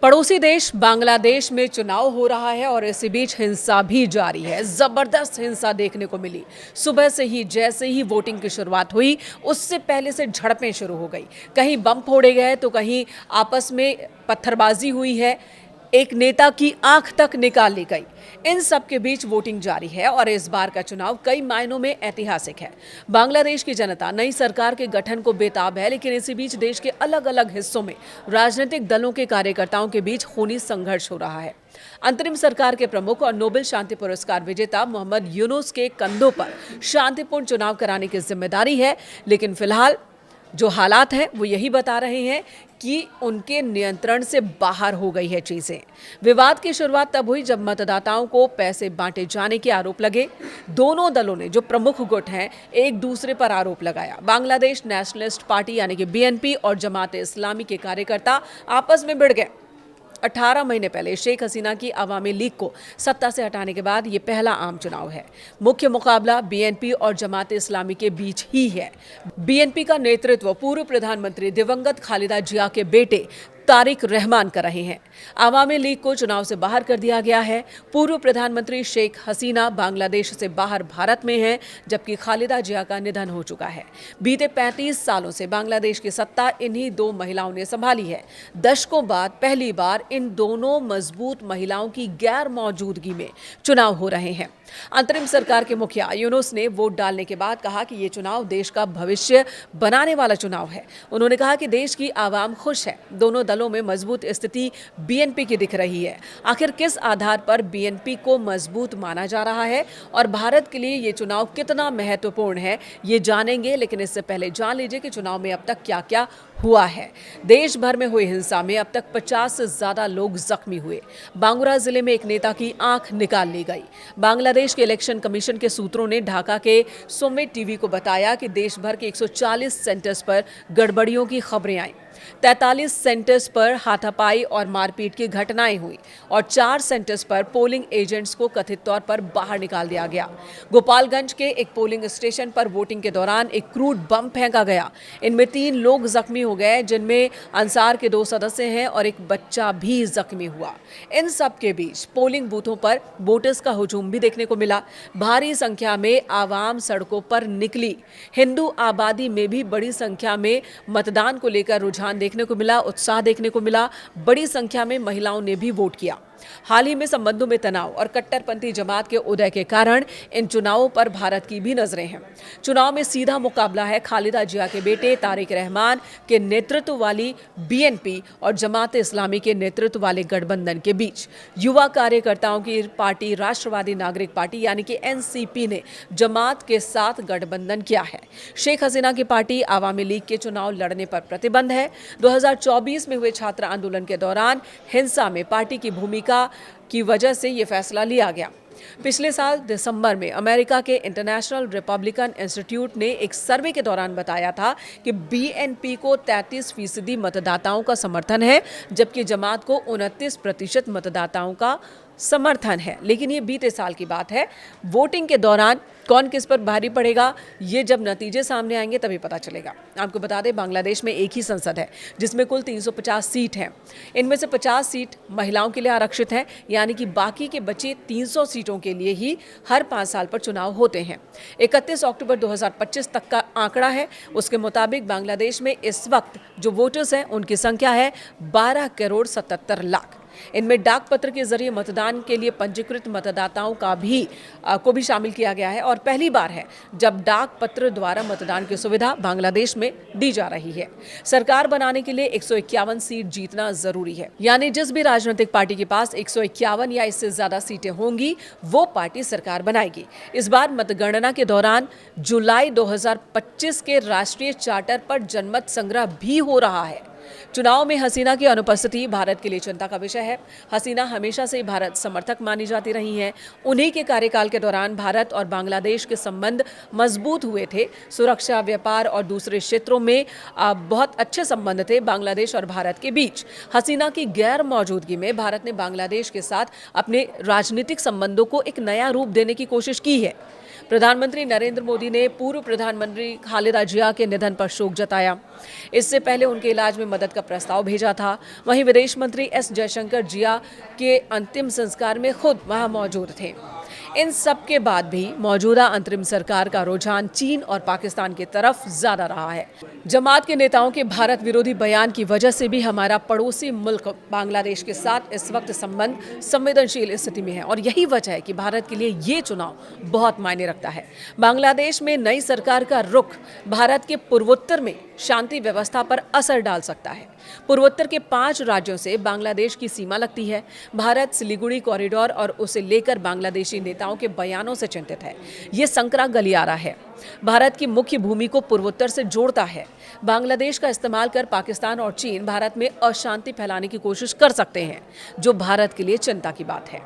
पड़ोसी देश बांग्लादेश में चुनाव हो रहा है और इसी बीच हिंसा भी जारी है। जबरदस्त हिंसा देखने को मिली। सुबह से ही जैसे ही वोटिंग की शुरुआत हुई उससे पहले से झड़पें शुरू हो गई। कहीं बम फोड़े गए तो कहीं आपस में पत्थरबाजी हुई है। एक नेता की आंख तक निकाल ली गई। इन सब के बीच वोटिंग जारी है और इस बार का चुनाव कई मायनों में ऐतिहासिक है। बांग्लादेश की जनता नई सरकार के गठन को बेताब है, लेकिन इसी बीच देश के अलग अलग हिस्सों में राजनीतिक दलों के कार्यकर्ताओं के बीच खूनी संघर्ष हो रहा है। अंतरिम सरकार के प्रमुख और नोबेल शांति पुरस्कार विजेता मोहम्मद यूनुस के कंधों पर शांतिपूर्ण चुनाव कराने की जिम्मेदारी है, लेकिन फिलहाल जो हालात हैं वो यही बता रहे हैं कि उनके नियंत्रण से बाहर हो गई है चीजें। विवाद की शुरुआत तब हुई जब मतदाताओं को पैसे बांटे जाने के आरोप लगे। दोनों दलों ने, जो प्रमुख गुट हैं, एक दूसरे पर आरोप लगाया। बांग्लादेश नेशनलिस्ट पार्टी यानी कि बीएनपी और जमाते इस्लामी के कार्यकर्ता आपस में भिड़ गए। 18 महीने पहले शेख हसीना की अवामी लीग को सत्ता से हटाने के बाद ये पहला आम चुनाव है। मुख्य मुकाबला बीएनपी और जमात इस्लामी के बीच ही है। बीएनपी का नेतृत्व पूर्व प्रधानमंत्री दिवंगत खालिदा जिया के बेटे तारिक रहमान कर रहे हैं। अवामी लीग को चुनाव से बाहर कर दिया गया है। पूर्व प्रधानमंत्री शेख हसीना बांग्लादेश से बाहर भारत में हैं, जबकि खालिदा जिया का निधन हो चुका है। बीते 35 सालों से बांग्लादेश की सत्ता इन्हीं दो महिलाओं ने संभाली है। दशकों बाद पहली बार इन दोनों मजबूत महिलाओं की गैर मौजूदगी में चुनाव हो रहे हैं। अंतरिम सरकार के मुखिया यूनुस ने वोट डालने के बाद कहा कि ये चुनाव देश का भविष्य बनाने वाला चुनाव है। उन्होंने कहा कि देश की आवाम खुश है। दोनों दलों में मजबूत स्थिति बीएनपी की दिख रही है। आखिर किस आधार पर बीएनपी को मजबूत माना जा रहा है और भारत के लिए ये चुनाव कितना महत्वपूर्ण है, ये जानेंगे। लेकिन इससे पहले जान लीजिए कि चुनाव में अब तक क्या क्या हुआ है। देश भर में हुई हिंसा में अब तक 50 से ज्यादा लोग जख्मी हुए। बांगुरा जिले में एक नेता की आंख निकाल ली गई। बांग्लादेश के इलेक्शन कमीशन के सूत्रों ने ढाका के सुमित टीवी को बताया कि देश भर के 140 सेंटर्स पर गड़बड़ियों की खबरें आई। 43 सेंटर्स पर हाथापाई और मारपीट की घटनाएं हुई और 4 सेंटर्स पर पोलिंग एजेंट्स को कथित तौर पर बाहर निकाल दिया गया। गोपालगंज के एक पोलिंग स्टेशन पर वोटिंग के दौरान एक क्रूड बम फेंका गया। इनमें 3 लोग जख्मी हो गए, जिनमें अंसार के 2 सदस्य हैं और एक बच्चा भी जख्मी हुआ। इन सब के बीच पोलिंग बूथों पर वोटर्स का हुजूम भी देखने को मिला। भारी संख्या में आवाम सड़कों पर निकली। हिंदू आबादी में भी बड़ी संख्या में मतदान को लेकर रुझान देखने को मिला, उत्साह देखने को मिला। बड़ी संख्या में महिलाओं ने भी वोट किया। हाल ही में संबंधों में तनाव और कट्टरपंथी जमात के उदय के कारण इन चुनावों पर भारत की भी नजरें हैं। चुनाव में सीधा मुकाबला है खालिदा जिया के बेटे तारिक रहमान के नेतृत्व वाली बीएनपी और जमात इस्लामी के नेतृत्व वाले गठबंधन के बीच। युवा कार्यकर्ताओं की पार्टी राष्ट्रवादी नागरिक पार्टी यानी कि एनसीपी ने जमात के साथ गठबंधन किया है। शेख हसीना की पार्टी अवामी लीग के चुनाव लड़ने पर प्रतिबंध है। 2024 में हुए छात्र आंदोलन के दौरान हिंसा में पार्टी की भूमिका की वजह से यह फैसला लिया गया। पिछले साल दिसंबर में अमेरिका के इंटरनेशनल रिपब्लिकन इंस्टीट्यूट ने एक सर्वे के दौरान बताया था कि बीएनपी को 33% मतदाताओं का समर्थन है, जबकि जमात को 29% मतदाताओं का समर्थन है। लेकिन ये बीते साल की बात है। वोटिंग के दौरान कौन किस पर भारी पड़ेगा, ये जब नतीजे सामने आएंगे तभी पता चलेगा। आपको बता दें, बांग्लादेश में एक ही संसद है जिसमें कुल 350 सीट हैं। इनमें से 50 सीट महिलाओं के लिए आरक्षित है, यानी कि बाकी के बचे 300 सीटों के लिए ही हर 5 साल पर चुनाव होते हैं। 31 अक्टूबर 2025 तक का आंकड़ा है। उसके मुताबिक बांग्लादेश में इस वक्त जो वोटर्स हैं उनकी संख्या है 12,77,00,000। इनमें डाक पत्र के जरिए मतदान के लिए पंजीकृत मतदाताओं को भी शामिल किया गया है और पहली बार है जब डाक पत्र द्वारा मतदान की सुविधा बांग्लादेश में दी जा रही है। सरकार बनाने के लिए 151 सीट जीतना जरूरी है, यानी जिस भी राजनीतिक पार्टी के पास 151 या इससे ज्यादा सीटें होंगी वो पार्टी सरकार बनाएगी। इस बार मतगणना के दौरान जुलाई 2025 के राष्ट्रीय चार्टर पर जनमत संग्रह भी हो रहा है। चुनाव में हसीना की अनुपस्थिति भारत के लिए चिंता का विषय है। हसीना हमेशा से भारत समर्थक मानी जाती रही हैं। उन्हीं के कार्यकाल के दौरान भारत और बांग्लादेश के संबंध मजबूत हुए थे। सुरक्षा, व्यापार और दूसरे क्षेत्रों में बहुत अच्छे संबंध थे बांग्लादेश और भारत के बीच। हसीना की गैर मौजूदगी में भारत ने बांग्लादेश के साथ अपने राजनीतिक संबंधों को एक नया रूप देने की कोशिश की है। प्रधानमंत्री नरेंद्र मोदी ने पूर्व प्रधानमंत्री खालिदा जिया के निधन पर शोक जताया। इससे पहले उनके इलाज में मदद का प्रस्ताव भेजा था। वहीं विदेश मंत्री एस जयशंकर जिया के अंतिम संस्कार में खुद वहां मौजूद थे। इन सब के बाद भी मौजूदा अंतरिम सरकार का रुझान चीन और पाकिस्तान की तरफ ज्यादा रहा है। जमात के नेताओं के भारत विरोधी बयान की वजह से भी हमारा पड़ोसी मुल्क बांग्लादेश के साथ इस वक्त संबंध संवेदनशील स्थिति में है और यही वजह है कि भारत के लिए ये चुनाव बहुत मायने रखता है। बांग्लादेश में नई सरकार का रुख भारत के पूर्वोत्तर में शांति व्यवस्था पर असर डाल सकता है। पूर्वोत्तर के 5 राज्यों से बांग्लादेश की सीमा लगती है। भारत सिलीगुड़ी कॉरिडोर और उसे लेकर बांग्लादेशी नेताओं के बयानों से चिंतित है। ये संकरा गलियारा है, भारत की मुख्य भूमि को पूर्वोत्तर से जोड़ता है। बांग्लादेश का इस्तेमाल कर पाकिस्तान और चीन भारत में अशांति फैलाने की कोशिश कर सकते हैं, जो भारत के लिए चिंता की बात है।